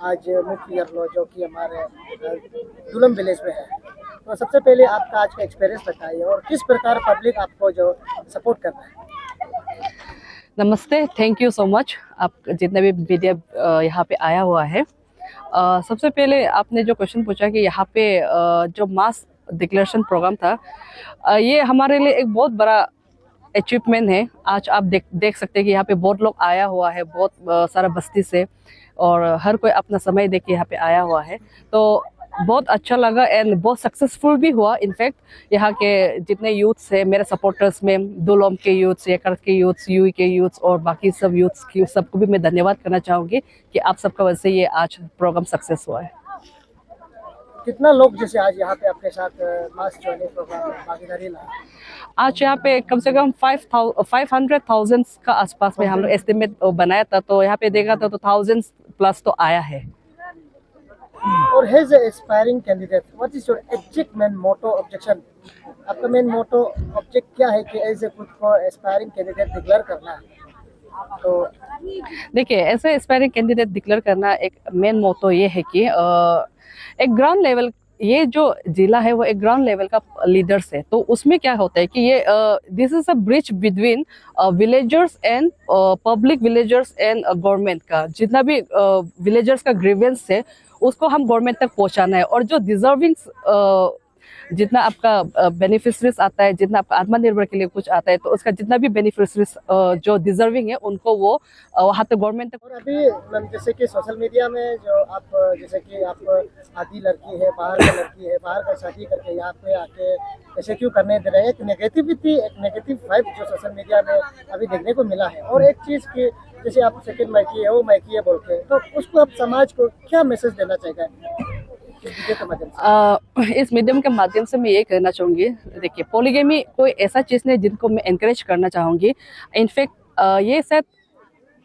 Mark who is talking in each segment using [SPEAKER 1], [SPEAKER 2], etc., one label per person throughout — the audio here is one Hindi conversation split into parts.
[SPEAKER 1] आज मुख्य ईयर जो कि हमारे दुलम विलेज में है। तो सबसे पहले आपका आज का एक्सपीरियंस बताइए और किस प्रकार पब्लिक आपको जो सपोर्ट कर रहा है।
[SPEAKER 2] नमस्ते, थैंक यू सो मच। आप जितने भी मीडिया यहाँ पे आया हुआ है। सबसे पहले आपने जो क्वेश्चन पूछा कि यहाँ पे जो मास डिक्लेरेशन प्रोग्राम था, ये हमारे लिए एक बहुत बड़ा अचीवमेंट है। आज आप देख सकते हैं कि यहाँ पे बहुत लोग आया हुआ है, बहुत सारा बस्ती से, और हर कोई अपना समय दे के यहाँ पे आया हुआ है। तो बहुत अच्छा लगा एंड बहुत सक्सेसफुल भी हुआ। इनफैक्ट यहाँ के जितने यूथ्स है मेरे सपोर्टर्स में, दुलोम के यूथ्स, येकर के यूथ्स, यूई के यूथ्स और बाकी सब यूथ्स की सबको भी मैं धन्यवाद करना चाहूँगी कि आप सबका वजह से ये आज प्रोग्राम सक्सेस हुआ है।
[SPEAKER 1] कितना लोग जैसे आज यहाँ पे आपके साथ मास ज्वाइनिंग प्रोग्राम में भागीदारी ला?
[SPEAKER 2] आज यहाँ पे कम से कम 500,000 का आसपास में हम लोग एस्टिमेट बनाया था, तो यहाँ पे देखा था तो 1000 प्लस तो आया है।
[SPEAKER 1] और as a aspiring candidate, what is your exact main motto objection? आपका मेन मोटो ऑब्जेक्ट क्या है कि एज ए खुद को एस्पायरिंग कैंडिडेट डिक्लेयर करना है? तो
[SPEAKER 2] देखिए, ऐसे एस्पायरिंग कैंडिडेट डिक्लेयर करना एक मेन मोटो ये है कि एक ग्राउंड लेवल, ये जो जिला है वो एक ग्राउंड लेवल का लीडर्स है। तो उसमें क्या होता है कि ये this is a bridge between villagers and public, villagers and government का जितना भी विलेजर्स का ग्रीवेंस है उसको हम गवर्नमेंट तक पहुंचाना है। और जो डिजर्विंग जितना आपका बेनिफिशरीज आता है, जितना आपका आत्मनिर्भर के लिए कुछ आता है, तो उसका जितना भी बेनिफिशरीज जो डिजर्विंग है उनको वो वहाँ तक गवर्नमेंट तक।
[SPEAKER 1] और अभी मैम जैसे कि सोशल मीडिया में जो आप जैसे कि आप आधी लड़की है, बाहर का लड़की है, बाहर का शादी करके यहाँ पे आके ऐसे क्यों करने दे रहे हैं? एक नेगेटिविटी, एक नेगेटिव वाइब जो सोशल मीडिया में अभी देखने को मिला है। और एक चीज़ की जैसे आप सेकंड माइकी है, वो माइकी है बोल के, तो उसको आप समाज को क्या मैसेज देना चाहिए
[SPEAKER 2] इस मीडियम के माध्यम से? मैं ये कहना चाहूँगी, देखिए, पॉलीगेमी कोई ऐसा चीज़ नहीं जिनको मैं एनकरेज करना चाहूँगी। इनफैक्ट ये शायद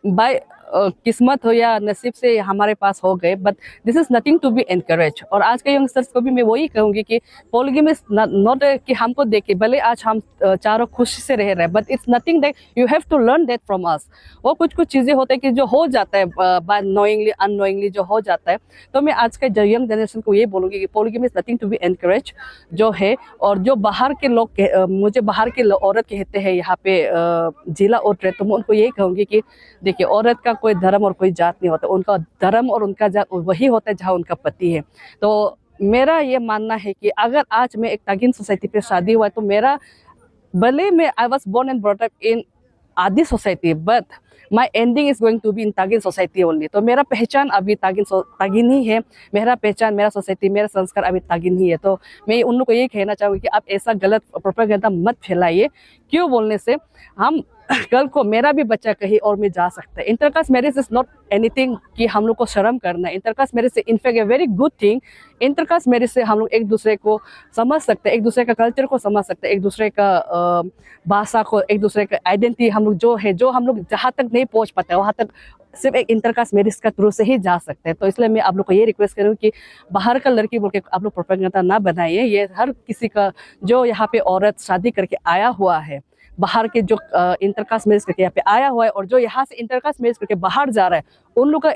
[SPEAKER 2] बाय किस्मत हो या नसीब से हमारे पास हो गए, but this is nothing to be encourage. और आज के यंगस्टर्स को भी मैं वही कहूँगी कि पॉलीगेमी इज नॉट कि हमको देखे भले आज हम चारों खुशी से रह रहे हैं, but it's nothing that you have to learn that from us. वो कुछ चीज़ें होते हैं कि जो हो जाता है बाय नोइंगली, अननोइंगली जो हो जाता है। तो मैं आज के यंग जनरेशन को ये बोलूँगी कि polygamy is nothing to be encourage जो है। और जो बाहर के लोग मुझे बाहर के औरत कहते हैं यहाँ पे जिला और, तो मैं उनको यही कहूँगी कि देखिए, औरत का कोई धर्म और कोई जात नहीं होता, उनका धर्म और उनका जात वही होता है जहाँ उनका पति है। तो मेरा ये मानना है कि अगर आज मैं एक तागिन सोसाइटी पे शादी हुआ है, तो मेरा भले मैं I was born and brought up in Adi society, but my ending is going to be in Tagin society only. तो मेरा पहचान अभी तागिन ही है, मेरा पहचान, मेरा सोसाइटी, मेरा संस्कार अभी तागिन ही है। तो मैं उन लोग को ये कहना चाहूँगी कि आप ऐसा गलत प्रोपेगेंडा मत फैलाइए। क्यों बोलने से हम कल को मेरा भी बच्चा कहीं और में जा सकता है। Intercaste marriage is not anything कि हम लोग को शर्म करना है। इंटरकास्ट मैरिज से in fact a very good thing. Intercaste marriage से हम लोग एक दूसरे को समझ सकते हैं, एक दूसरे का कल्चर को समझ सकते हैं, एक दूसरे का भाषा को, एक दूसरे का आइडेंटिटी हम लोग जो है, जो हम लोग जहाँ तक नहीं पहुँच पाते वहाँ तक सिर्फ एक इंटरकास्ट मैरिज का थ्रू से ही जा सकते हैं। तो इसलिए मैं आप लोग को ये रिक्वेस्ट करूँगी कि बाहर का लड़की बोल के आप लोग प्रोपेगेंडा ना बनाइए। ये हर किसी का जो यहाँ पे औरत शादी करके आया हुआ है, बाहर के जो इंटरकास्ट मैरिज करके यहाँ पे आया हुआ है, और जो यहाँ से इंटरकास्ट मैरिज करके बाहर जा रहा है, उन लोग का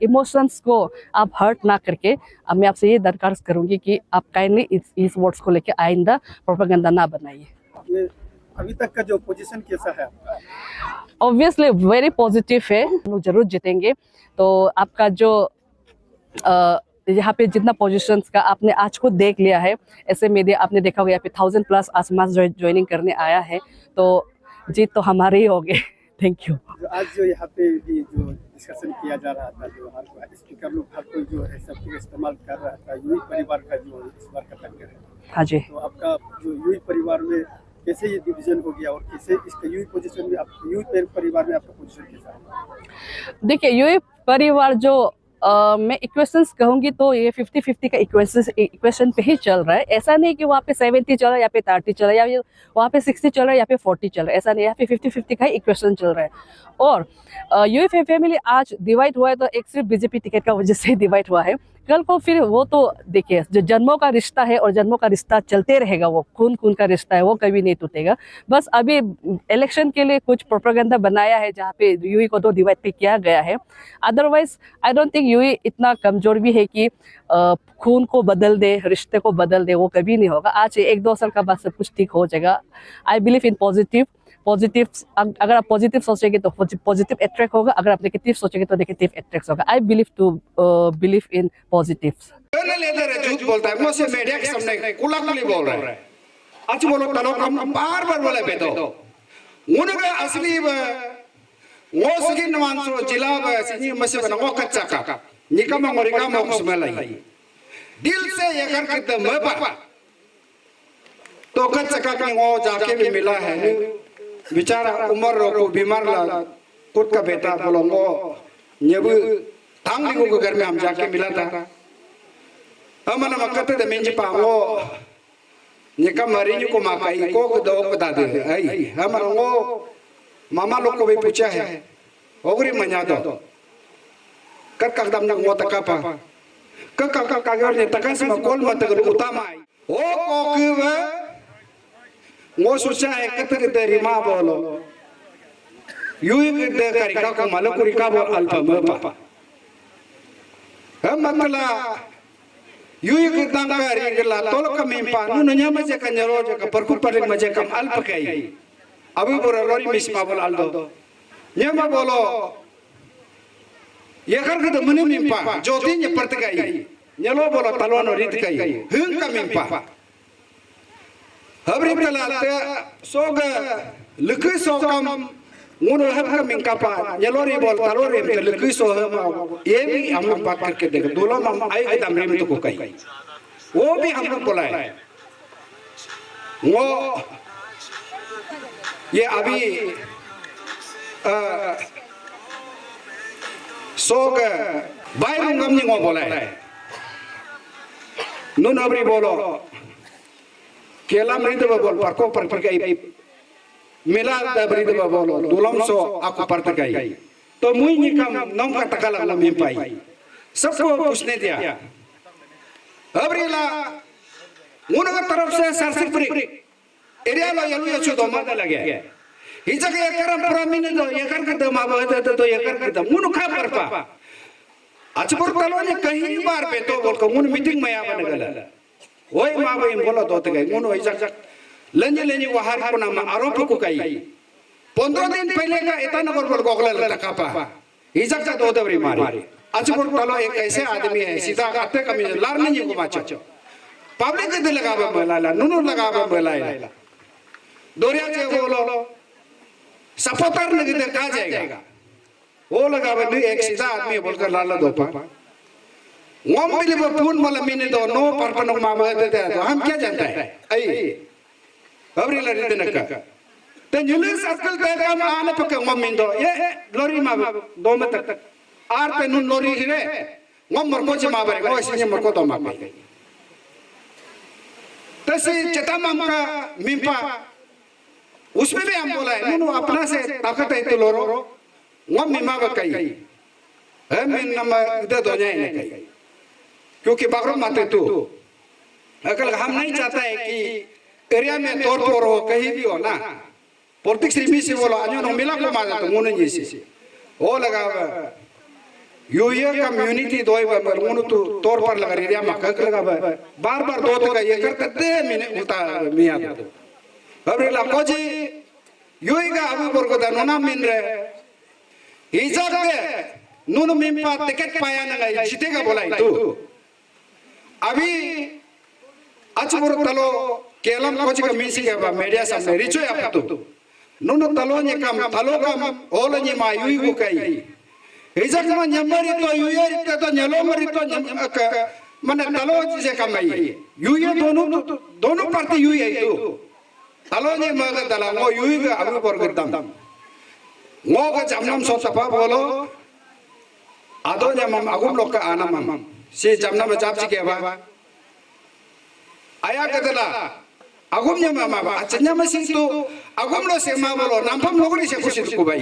[SPEAKER 2] इमोशंस को आप हर्ट ना करके, अब मैं आपसे ये दरखास्त करूँगी कि आप काइंडली इस वर्ड्स को लेके आइंदा प्रोपेगेंडा ना बनाइए।
[SPEAKER 1] अभी तक का जो पोजीशन कैसा है?
[SPEAKER 2] ऑब्वियसली वेरी पॉजिटिव है, हम लोग जरूर जीतेंगे। तो आपका जो यहाँ पे जितना पोजीशंस का आपने आज को देख लिया है, ऐसे मीडिया आपने देखा होगा यहाँ पे 1000 प्लस आसमास ज्वाइनिंग करने आया है, तो जीत तो हमारे ही होगे। Thank you.
[SPEAKER 1] आज जो यहाँ पे जो डिस्कशन किया जा रहा था, जो हर स्पीकर लोग हर कोई जो है सब इस्तेमाल कर रहा था, यूई परिवार का जो इस बार का टक्कर है।
[SPEAKER 2] हाँ जी।
[SPEAKER 1] तो आपका जो यूई परिवार में कैसे ये डिवीजन हो गया और कैसे इसका यूई पोजीशन में, आप यूई परिवार में आपका पोजीशन कैसा है?
[SPEAKER 2] देखिए, यूई परिवार जो मैं इक्वेशंस कहूँगी तो ये 50-50 का इक्वेशन पे ही चल रहा है। ऐसा नहीं कि वहाँ पे 70 चल रहा है, यहाँ पे 30 चल रहा है, या वहाँ पे 60 चल रहा है, यहाँ पे 40 चल रहा है। ऐसा नहीं, यहाँ पे 50-50 का ही इक्वेशन चल रहा है। और यूएफए फैमिली आज डिवाइड हुआ है तो एक सिर्फ बीजेपी टिकट का वजह से डिवाइड हुआ है। कल को फिर वो तो देखिए, जो जन्मों का रिश्ता है और जन्मों का रिश्ता चलते रहेगा, वो खून खून का रिश्ता है, वो कभी नहीं टूटेगा। बस अभी इलेक्शन के लिए कुछ प्रोपेगेंडा बनाया है जहाँ पे यूई को 2 डिवाइड पे किया गया है। Otherwise I don't think UAE इतना कमजोर भी है कि खून को बदल दे, रिश्ते को बदल दे, वो कभी नहीं होगा। आज 1-2 साल का बाद सब कुछ ठीक हो जाएगा। I believe in positive. अगर आप पॉजिटिव सोचेंगे तो पॉजिटिव अट्रैक्ट होगा, अगर आप नेगेटिव सोचेंगे तो नेगेटिव अट्रैक्ट होगा। I believe in positive.
[SPEAKER 3] झूठ बोलता है, मुझसे मीडिया के सामने कुला कुली बोल रहा है। आज बोलो तलो हम बार बार बोले बेटो उनका असली वो सगी नवांसो जिला सिनी मसे बना वो कच्चा का निकम मरिका मोक्स मलाई दिल से ये कर के मपा तो कच्चा का वो जाके भी मिला है बेचारा उम्र को बीमार ला खुद का बेटा बोलो वो नेबु थांग लिगो के घर में हम जाके मिला था हमने मक्कते दे मिंज पाओ निकम मरीनी को माकाई को दो बता दे आई हमारा वो मामा लोग को भी पूछा है ओगरी मना दो कर कदम न वो तकापा कर कागर ने तकस में कोल मत कर उतामा ओ कोक वो सोचा है कतर दे रिमा बोलो यूई दे करिका को मलकुरिका बोल अल्फा मपा हम मतला यूई के तंगा रिगला तोल कमिंपा नु न्या मजे कन्यरो जे परकु परले मजे कम अल्प कई अभी बोलो लोरी मिसमा बोल अल्दो न्या मा बोलो ये कर के मने मिंपा ज्योति ने परत गई न्यालो बोलो तलवानो रीत कई हंग कमिंपा हबरी तलाते सोग लुकी सोकम मुनो हब कमिंका पा न्यालोरी बोल तलोरी में लुकी सो हम ये भी हम लोग बात करके देख दोलो हम आई एकदम रेम तो को कई वो भी हम लोग बोला है वो ये अभी सोग बायरुंगम निगो बोला है नुन अबरी बोलो केला मृद बोल परको पर गई मिला दबरी दबा बोलो दुलम सो आको परत गई तो मुई निकम नम का तकाला लम पाई सबको पूछने दिया अबरीला उन तरफ से सरसिपुरी एरिया लो यलु यचो दो मत लगे हिजा के करम प्रमिन दो ये कर के मा बहत तो ये कर के मुन खा परपा अचपुर तलो ने कहीं बार पे तो बोल को मुन मीटिंग में आ बन गला ओय मा बे बोलो दोत गई मुन हिजा लंजे लंजे वहार को नाम आरोप को कई 15 दिन पहले का इतना नगर बोल गोगला लकापा हिजा का दो दबरी मारी अचपुर तलो एक ऐसे आदमी है सीधा आते कमी लार नहीं को माचो पब्लिक के लगावा मलाला नुनु लगावा मलाला दोरिया जे बोलो सपोर्टर ने किधर कहा जाएगा वो लगावा नहीं एक सीधा आदमी बोलकर लाला दोपा वम मिले वो पूर्ण मला मिने दो नो परपनो मामा देते हैं तो हम क्या जानते हैं आई अबरी लड़ी देने का तो जुलूस सर्कल पे काम आने पके वम मिन दो ये लोरी मामा दो में तक आर पे नुन लोरी हिरे वम मरको जे मामा रे वो इसी मरको तो मामा तसे चता मामा का मिंपा उसमें भी हम बोला है नुनु अपना से ताकत है तो लोरो वम मिमा बकई है मिन नम इधर दो जाए नहीं कई क्योंकि बागरो माते तू अकल हम नहीं चाहता है कि एरिया में तोड़ फोड़ हो कहीं भी हो ना पॉलिटिक्स रिमी से बोलो अन्यों नो मिला को मारा तो मुने जैसे वो लगा यूए कम्युनिटी दोई बार मुनु तो तोड़ पर लगा एरिया में कक लगा बार बार दो तो का ये करते दे मिने उल्टा मिया तो अब ला कोजी यूए का अभी पर को दानो ना मिन रहे हिजा के नुनु मिंपा टिकट पाया ना जीतेगा बोला तू अभी अचपुर तलो केलम कोच का मीसी के मीडिया सामने रिचो या तो नुनु तलो ने कम तलो कम ओल ने मा युई को कई हिजा के नंबरी तो युई रे तो नेलो मरी तो माने तलो जे कम आई युई दोनों पार्टी युई है तो तलो ने मग तला वो युई का अबु पर करदम वो का जमनम सो सपा बोलो आदो ने मम अगुम लोग का आना मम से जमना में जाप के बा आया कदला अगुम ने मामा अचन्या में सिंह तो अगुम लो से मा बोलो नामपम लोगों से खुशी को भाई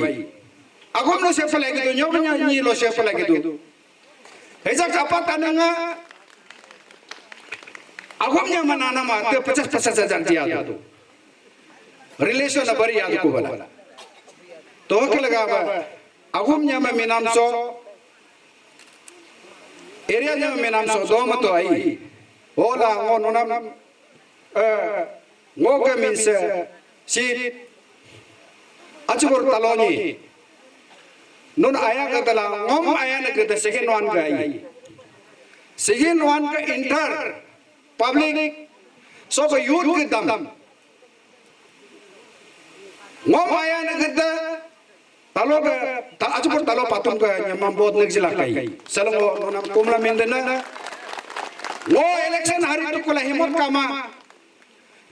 [SPEAKER 3] अगुम लो से फले के तो न्यो बन्या नी लो से फले के तो ऐसा कापा तनंगा अगुम ने मनाना मा तो 50 हजार दिया तो रिलेशन बड़ी याद को बोला तो के लगा अगुम ने में नाम सो area nya menam so do ma to ai ola ngo nonam ngo ke means si achur taloni non aya ka tala ngom aya na ke second one ka ai second one ka inter public so ko youth ke dam ngom aya na ke talo ka achur talo patum ka nyamam bod nek jila kai salango nonam kumla mendena वो election hari tu kula himot kama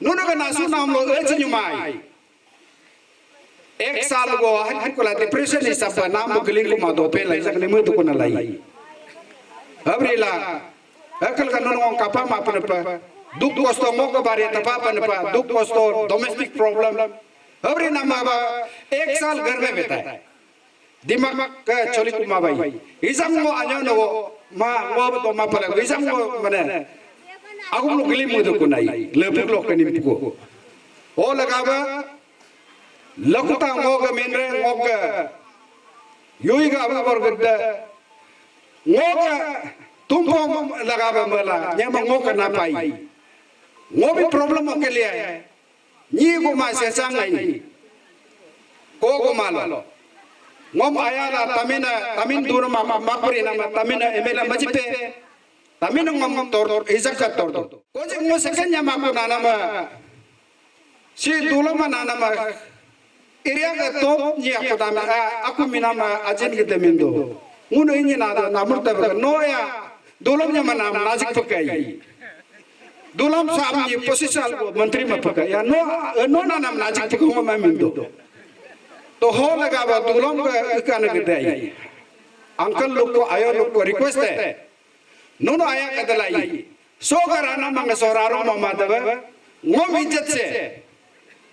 [SPEAKER 3] nuno ka nasu nam lo el senyumai ek saal go hari kula depression is apa nam mo giling ko ma do pe lai sak ne mu tu ko na lai abrila akal ka nuno kapa ma pa duk kosto mo ko bare tapa pa duk kosto domestic problem abri na ma ba ek saal घर में बिताए दिमाग का चोली कुमा भाई इसम वो आयो न वो ma ngo to ma pala isam ngo mane aku lu gilim mu ko nai lebuk lo kanim ko o laga ba lakuta ngo ga menre ngo ga yoi ga ba bor gadda ngo ga tumpo laga ba mala nyama ngo ka na pai ngo bi problem ke liya ni ko ma se sang nai ko malo ngom ayala tamin duro mama makuri nama tamin emela majipe tamin ngom tor izak tor ko je ngo second nya maku nama si dulo mana nama area ka to ni aku dama aku minama ajin ke temindo nguno ini nada namur ta no ya dulo nya mana nazik pakai dulo sam ni posisal menteri mapakai ya no nanam nazik pakai ngom mindo तो हो लगा बा दुलों का नगद आई अंकल लोग को आयो लोग को रिक्वेस्ट है नूनो आया कदलाई सो कराना मंग सोरारो मामा दब वो इज्जत से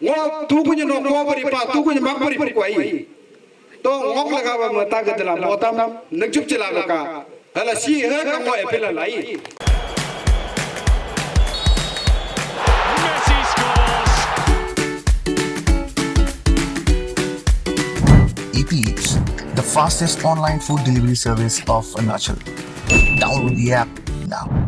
[SPEAKER 3] वो तू कुछ नो को बरी पा तू कुछ मग बरी को आई तो ngok लगा बा मता गदला बोतम नजुप चला लगा हला सी है कमो एपिला लाई
[SPEAKER 4] Eats, the fastest online food delivery service of Arunachal. Download the app now.